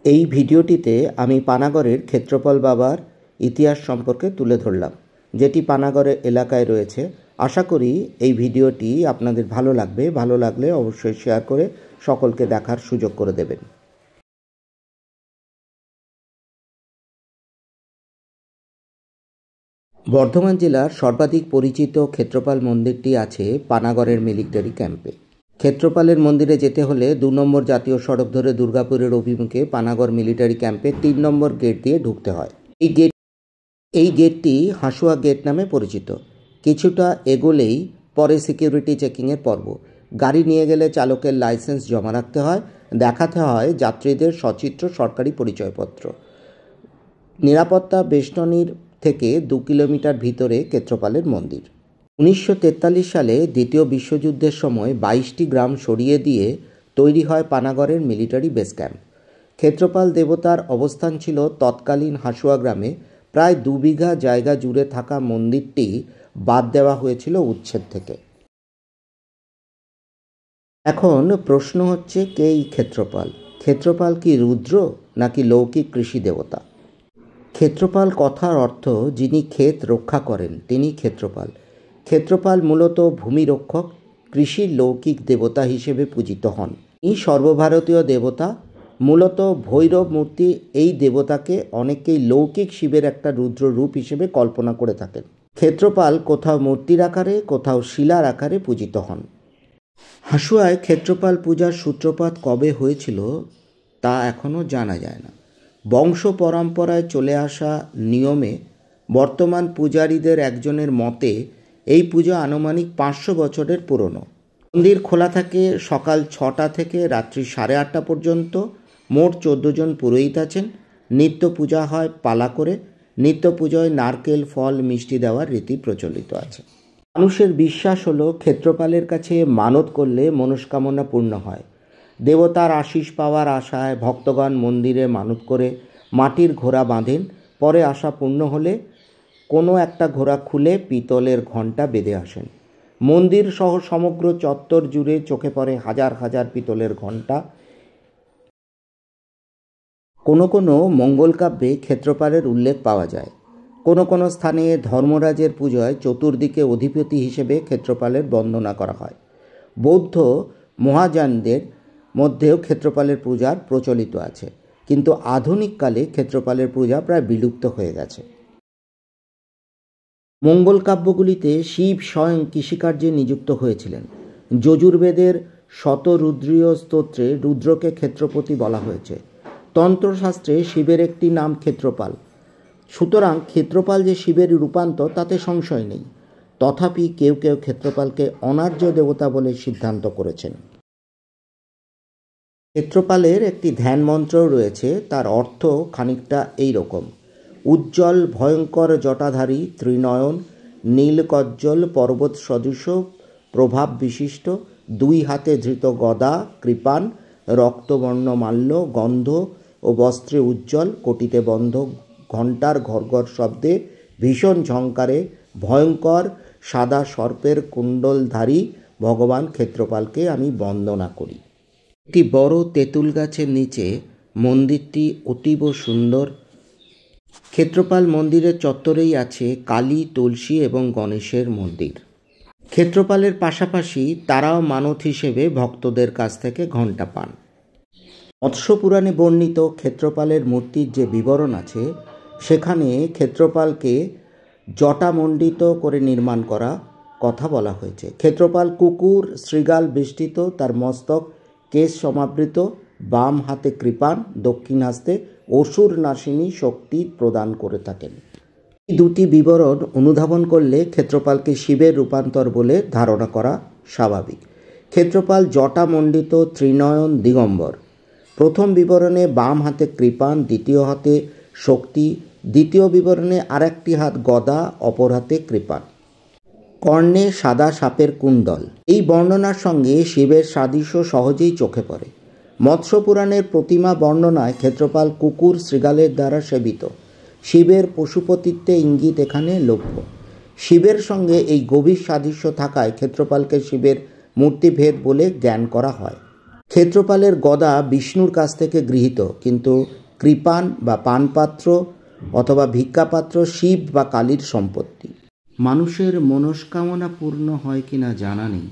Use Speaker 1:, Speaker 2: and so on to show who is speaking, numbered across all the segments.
Speaker 1: এই ভিডিওটিতে আমি পানাগড়ের ক্ষেত্রপাল বাবার ইতিহাস সম্পর্কে তুলে ধরলাম, যেটি পানাগড়ের এলাকায় রয়েছে। আশা করি এই ভিডিওটি আপনাদের ভালো লাগবে। ভালো লাগলে অবশ্যই শেয়ার করে সকলকে দেখার সুযোগ করে দেবেন। বর্ধমান জেলার সর্বাধিক পরিচিত ক্ষেত্রপাল মন্দিরটি আছে পানাগড়ের মিলিটারি ক্যাম্পে। ক্ষেত্রপালের মন্দিরে যেতে হলে 2 নম্বর জাতীয় সড়ক ধরে দুর্গাপুরের অভিমুখে পানাগড় মিলিটারি ক্যাম্পে 3 নম্বর গেট দিয়ে ঢুকতে হয়। এই গেটটি হাসুয়া গেট নামে পরিচিত। কিছুটা এগোলেই পরে সিকিউরিটি চেকিংয়ের পর্ব। গাড়ি নিয়ে গেলে চালকের লাইসেন্স জমা রাখতে হয়, দেখাতে হয় যাত্রীদের সচিত্র সরকারি পরিচয়পত্র। নিরাপত্তা বেষ্টনীর থেকে 2 কিলোমিটার ভিতরে ক্ষেত্রপালের মন্দির। 1943 সালে দ্বিতীয় বিশ্বযুদ্ধের সময় 22টি গ্রাম সরিয়ে দিয়ে তৈরি হয় পানাগড়ের মিলিটারি বেস ক্যাম্প। ক্ষেত্রপাল দেবতার অবস্থান ছিল তৎকালীন হাসুয়া গ্রামে। প্রায় 2 বিঘা জায়গা জুড়ে থাকা মন্দিরটি বাদ দেওয়া হয়েছিল উচ্ছেদ থেকে। এখন প্রশ্ন হচ্ছে, কে এই ক্ষেত্রপাল? ক্ষেত্রপাল কি রুদ্র নাকি লৌকিক কৃষি দেবতা? ক্ষেত্রপাল কথার অর্থ যিনি ক্ষেত রক্ষা করেন তিনি ক্ষেত্রপাল। ক্ষেত্রপাল মূলত ভূমিরক্ষক, কৃষির লৌকিক দেবতা হিসেবে পূজিত হন। এই সর্বভারতীয় দেবতা, মূলত ভৈরব মূর্তি। এই দেবতাকে অনেকেই লৌকিক শিবের একটা রুদ্র রূপ হিসেবে কল্পনা করে থাকেন। ক্ষেত্রপাল কোথাও মূর্তির আকারে, কোথাও শিলার আকারে পূজিত হন। হাসুয়ায় ক্ষেত্রপাল পূজার সূত্রপাত কবে হয়েছিল তা এখনও জানা যায় না। বংশ পরম্পরায় চলে আসা নিয়মে বর্তমান পূজারীদের একজনের মতে এই পূজা আনুমানিক 500 বছরের পুরনো। মন্দির খোলা থাকে সকাল 6টা থেকে রাত্রি 8:30 পর্যন্ত। মোট 14 জন পুরোহিত আছেন। নিত্য পূজা হয় পালা করে। নিত্য পুজোয় নারকেল, ফল, মিষ্টি দেওয়ার রীতি প্রচলিত আছে। মানুষের বিশ্বাস হলো ক্ষেত্রপালের কাছে মানত করলে মনস্কামনা পূর্ণ হয়। দেবতার আশীষ পাওয়ার আশায় ভক্তগণ মন্দিরে মানত করে মাটির ঘোড়া বাঁধেন। পরে আশা পূর্ণ হলে কোনো একটা ঘোড়া খুলে পিতলের ঘণ্টা বেঁধে আসেন। মন্দির সহ সমগ্র চত্বর জুড়ে চোখে পড়ে হাজার হাজার পিতলের ঘণ্টা। কোনো কোনো মঙ্গলকাব্যে ক্ষেত্রপালের উল্লেখ পাওয়া যায়। কোনো কোনো স্থানে ধর্মরাজের পূজায় চতুর্দিকে অধিপতি হিসেবে ক্ষেত্রপালের বন্দনা করা হয়। বৌদ্ধ মহাযানদের মধ্যেও ক্ষেত্রপালের পূজার প্রচলিত আছে, কিন্তু আধুনিককালে ক্ষেত্রপালের পূজা প্রায় বিলুপ্ত হয়ে গেছে। মঙ্গল কাব্যগুলিতে শিব স্বয়ং কৃষিকার্যে নিযুক্ত হয়েছিলেন। যজুর্বেদের শতরুদ্রীয় স্তোত্রে রুদ্রকে ক্ষেত্রপতি বলা হয়েছে। তন্ত্রশাস্ত্রে শিবের একটি নাম ক্ষেত্রপাল। সুতরাং ক্ষেত্রপাল যে শিবের রূপান্তর তাতে সংশয় নেই। তথাপি কেউ কেউ ক্ষেত্রপালকে অনার্য দেবতা বলে সিদ্ধান্ত করেছেন। ক্ষেত্রপালের একটি ধ্যান মন্ত্রও রয়েছে। তার অর্থ খানিকটা এই রকম: উজ্জ্বল ভয়ঙ্কর জটাধারী, ত্রিনয়ন, নীলকজ্জ্বল পর্বত সদৃশ প্রভাব বিশিষ্ট, 2 হাতে ধৃত গদা, কৃপাণ, রক্তবর্ণ মাল্য, গন্ধ ও বস্ত্রে উজ্জ্বল, কোটিতে বন্ধ ঘণ্টার ঘরঘর শব্দে, ভীষণ ঝঙ্কারে, ভয়ঙ্কর সাদা সর্পের কুণ্ডলধারী ভগবান ক্ষেত্রপালকে আমি বন্দনা করি। একটি বড় তেঁতুল গাছের নিচে মন্দিরটি অতীব সুন্দর। ক্ষেত্রপাল মন্দিরের চত্বরেই আছে কালী, তুলসী এবং গণেশের মন্দির। ক্ষেত্রপালের পাশাপাশি তারাও মানত হিসেবে ভক্তদের কাছ থেকে ঘণ্টা পান। মৎস্য পুরাণে বর্ণিত ক্ষেত্রপালের মূর্তির যে বিবরণ আছে, সেখানে ক্ষেত্রপালকে জটামণ্ডিত করে নির্মাণ করা কথা বলা হয়েছে। ক্ষেত্রপাল কুকুর শৃগাল বেষ্টিত, তার মস্তক কেশ সমাবৃত, বাম হাতে কৃপাণ, দক্ষিণ হস্তে অসুর নাশিনী শক্তি প্রদান করে থাকেন। এই 2টি বিবরণ অনুধাবন করলে ক্ষেত্রপালকে শিবের রূপান্তর বলে ধারণা করা স্বাভাবিক। ক্ষেত্রপাল জটামণ্ডিত, ত্রিনয়ন, দিগম্বর। প্রথম বিবরণে বাম হাতে কৃপাণ, দ্বিতীয় হাতে শক্তি, দ্বিতীয় বিবরণে আরেকটি হাত গদা, অপর হাতে কৃপাণ। কর্ণে সাদা সাপের কুণ্ডল। এই বর্ণনার সঙ্গে শিবের সাদৃশ্য সহজেই চোখে পড়ে। মৎস্য পুরাণের প্রতিমা বর্ণনায় ক্ষেত্রপাল কুকুর শৃগালের দ্বারা সেবিত। শিবের পশুপতিত্বে ইঙ্গিত এখানে লভ্য। শিবের সঙ্গে এই গভীর সাদৃশ্য থাকায় ক্ষেত্রপালকে শিবের মূর্তিভেদ বলে জ্ঞান করা হয়। ক্ষেত্রপালের গদা বিষ্ণুর কাছ থেকে গৃহীত, কিন্তু কৃপান বা পানপাত্র অথবা ভিক্ষাপাত্র শিব বা কালীর সম্পত্তি। মানুষের মনস্কামনা পূর্ণ হয় কিনা জানা নেই,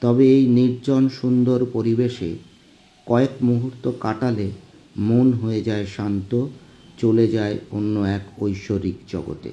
Speaker 1: তবে এই নির্জন সুন্দর পরিবেশে কয়েক মুহূর্ত কাটালে মন হয়ে যায় শান্ত, চলে যায় অন্য এক ঐশ্বরিক জগতে।